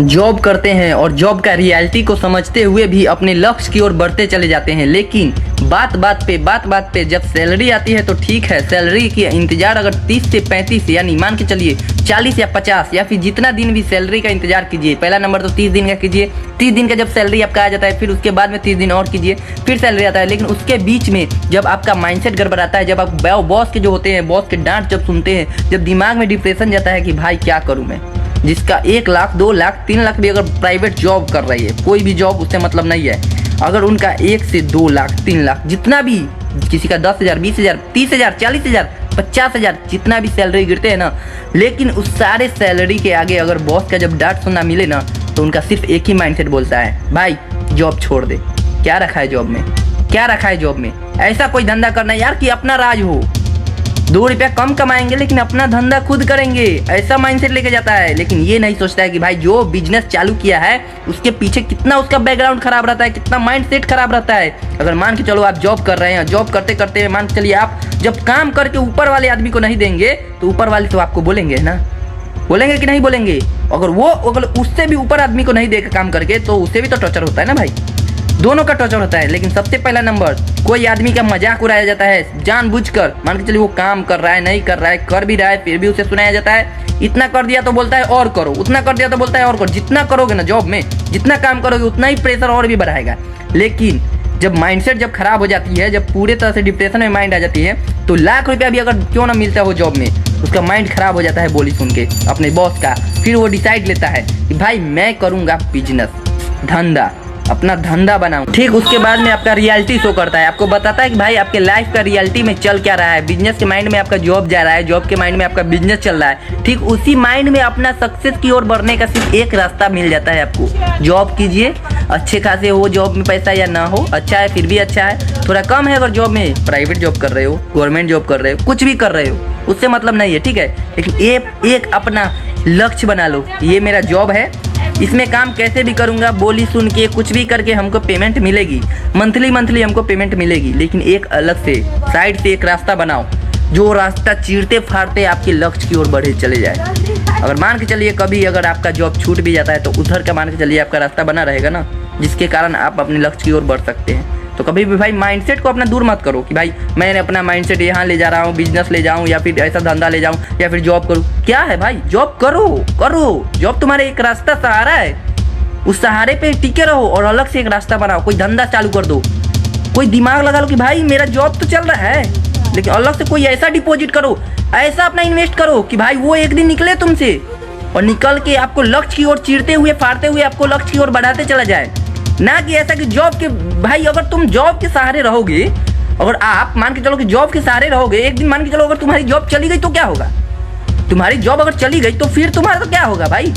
Job करते हैं और जॉब का रियलिटी को समझते हुए भी अपने लक्ष्य की ओर बढ़ते चले जाते हैं, लेकिन बात बात पे जब सैलरी आती है तो ठीक है, सैलरी की इंतजार अगर 30 से 35 यानी मान के चलिए 40 या 50 या फिर जितना दिन भी सैलरी का इंतजार कीजिए। पहला नंबर तो 30 दिन का कीजिए, 30 दिन का जब सैलरी आपका आ जाता है फिर उसके बाद में 30 दिन और कीजिए, फिर सैलरी आता है। लेकिन उसके बीच में जब आपका माइंडसेट गड़बड़ाता है, जब आप बॉस के जो होते हैं, बॉस के डांट जब सुनते हैं, जब दिमाग में डिप्रेशन जाता है कि भाई क्या करूँ मैं, जिसका 1 लाख 2 लाख 3 लाख भी अगर प्राइवेट जॉब कर रही है, कोई भी जॉब उससे मतलब नहीं है, अगर उनका 1 से 2 लाख 3 लाख जितना भी, किसी का 10,000 20,000 30,000 40,000 50,000 जितना भी सैलरी गिरते हैं ना, लेकिन उस सारे सैलरी के आगे अगर बॉस का जब डांट सुनना मिले ना, तो उनका सिर्फ एक ही माइंडसेट बोलता है, भाई जॉब छोड़ दे। क्या रखा है जॉब में, क्या रखा है जॉब में? ऐसा कोई धंधा करना यार कि अपना राज हो, 2 रुपया कम कमाएंगे लेकिन अपना धंधा खुद करेंगे, ऐसा माइंडसेट लेके जाता है। लेकिन ये नहीं सोचता है कि भाई जो बिजनेस चालू किया है उसके पीछे कितना उसका बैकग्राउंड खराब रहता है, कितना माइंडसेट खराब रहता है। अगर मान के चलो आप जॉब कर रहे हैं, जॉब करते करते मान के चलिए आप जब काम करके ऊपर वाले आदमी को नहीं देंगे तो ऊपर वाले तो आपको बोलेंगे ना, बोलेंगे कि नहीं बोलेंगे? अगर उससे भी ऊपर आदमी को नहीं देगा काम करके तो उससे भी तो टॉर्चर होता है ना भाई, दोनों का टॉर्चर होता है। लेकिन सबसे पहला नंबर कोई आदमी का मजाक उड़ाया जाता है जानबूझकर, मान के चलिए वो काम कर रहा है, नहीं कर रहा है, कर भी रहा है, फिर भी उसे सुनाया जाता है, इतना कर दिया तो बोलता है और करो, उतना कर दिया तो बोलता है और करो। जितना करोगे ना जॉब में, जितना काम करोगे उतना ही प्रेशर और भी बढ़ाएगा। लेकिन जब माइंडसेट जब खराब हो जाती है, जब पूरे तरह से डिप्रेशन में माइंड आ जाती है, तो लाख रुपया भी अगर क्यों ना मिलता हो जॉब में, उसका माइंड खराब हो जाता है बोली सुन के अपने बॉस का। फिर वो डिसाइड लेता है कि भाई मैं करूँगा बिजनेस, धंधा, अपना धंधा बनाऊं। ठीक उसके बाद में आपका रियलिटी शो करता है, आपको बताता है कि भाई आपके लाइफ का रियलिटी में चल क्या रहा है। बिजनेस के माइंड में आपका जॉब जा रहा है, जॉब के माइंड में आपका बिजनेस चल रहा है। ठीक उसी माइंड में अपना सक्सेस की ओर बढ़ने का सिर्फ एक रास्ता मिल जाता है आपको, जॉब कीजिए, अच्छे खासे हो जॉब में पैसा या ना हो, अच्छा है फिर भी अच्छा है, थोड़ा कम है अगर जॉब में, प्राइवेट जॉब कर रहे हो, गवर्नमेंट जॉब कर रहे हो, कुछ भी कर रहे हो, उससे मतलब नहीं है, ठीक है। लेकिन एक अपना लक्ष्य बना लो, ये मेरा जॉब है, इसमें काम कैसे भी करूंगा, बोली सुन के कुछ भी करके हमको पेमेंट मिलेगी, मंथली हमको पेमेंट मिलेगी। लेकिन एक अलग से साइड से एक रास्ता बनाओ, जो रास्ता चीरते फाड़ते आपके लक्ष्य की ओर बढ़े चले जाए। अगर मान के चलिए कभी अगर आपका जॉब छूट भी जाता है तो उधर का मान के चलिए आपका रास्ता बना रहेगा ना, जिसके कारण आप अपने लक्ष्य की ओर बढ़ सकते हैं। तो कभी भी भाई माइंडसेट को अपना दूर मत करो कि भाई मैंने अपना माइंडसेट यहाँ ले जा रहा हूँ, बिजनेस ले जाऊँ या फिर ऐसा धंधा ले जाऊँ या फिर जॉब करूँ। क्या है भाई, जॉब करो, जॉब तुम्हारे एक रास्ता सहारा है, उस सहारे पे टिके रहो और अलग से एक रास्ता बनाओ, कोई धंधा चालू कर दो, कोई दिमाग लगा लो कि भाई मेरा जॉब तो चल रहा है, लेकिन अलग से कोई ऐसा डिपॉजिट करो, ऐसा अपना इन्वेस्ट करो कि भाई वो एक दिन निकले तुमसे और निकल के आपको लक्ष्य की ओर चीरते हुए फाड़ते हुए आपको लक्ष्य की ओर बढ़ाते चला जाए। ना कि ऐसा कि जॉब के भाई अगर तुम जॉब के सहारे रहोगे, अगर आप मान के चलो कि जॉब के सहारे रहोगे, एक दिन मान के चलो अगर तुम्हारी जॉब चली गई तो क्या होगा? तुम्हारी जॉब अगर चली गई तो फिर तुम्हारा तो क्या होगा भाई?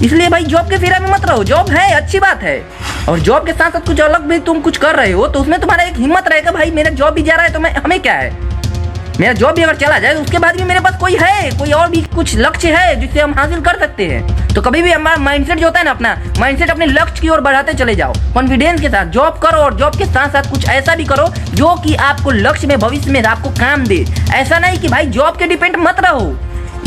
इसलिए भाई जॉब के फेरा में मत रहो, जॉब है अच्छी बात है, और जॉब के साथ साथ कुछ अलग भी तुम कुछ कर रहे हो तो उसमें तुम्हारा एक हिम्मत रहेगा, भाई मेरा जॉब भी जा रहा है तो हमें क्या है, मेरा जॉब भी अगर चला जाए तो उसके बाद भी मेरे पास कोई और भी कुछ लक्ष्य है जिसे हम हासिल कर सकते हैं। तो कभी भी हमारा माइंडसेट जो होता है ना, अपना माइंडसेट अपने लक्ष्य की ओर बढ़ाते चले जाओ, कॉन्फिडेंस के साथ जॉब करो और जॉब के साथ साथ कुछ ऐसा भी करो जो कि आपको लक्ष्य में भविष्य में आपको काम दे। ऐसा नहीं कि भाई जॉब के डिपेंड मत रहो,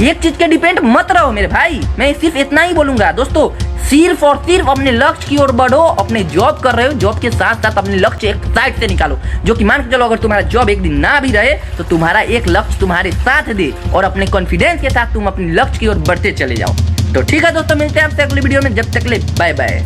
एक चीज के डिपेंड मत रहो मेरे भाई, मैं सिर्फ इतना ही बोलूंगा दोस्तों, सिर्फ और सिर्फ अपने लक्ष्य की ओर बढ़ो। अपने जॉब कर रहे हो, जॉब के साथ साथ अपने लक्ष्य एक साइड से निकालो, जो कि मान के चलो अगर तुम्हारा जॉब एक दिन ना भी रहे तो तुम्हारा एक लक्ष्य तुम्हारे साथ दे और अपने कॉन्फिडेंस के साथ तुम अपने लक्ष्य की ओर बढ़ते चले जाओ। तो ठीक है दोस्तों, मिलते हैं आपसे अगली वीडियो में, जब तक ले बाय बाय।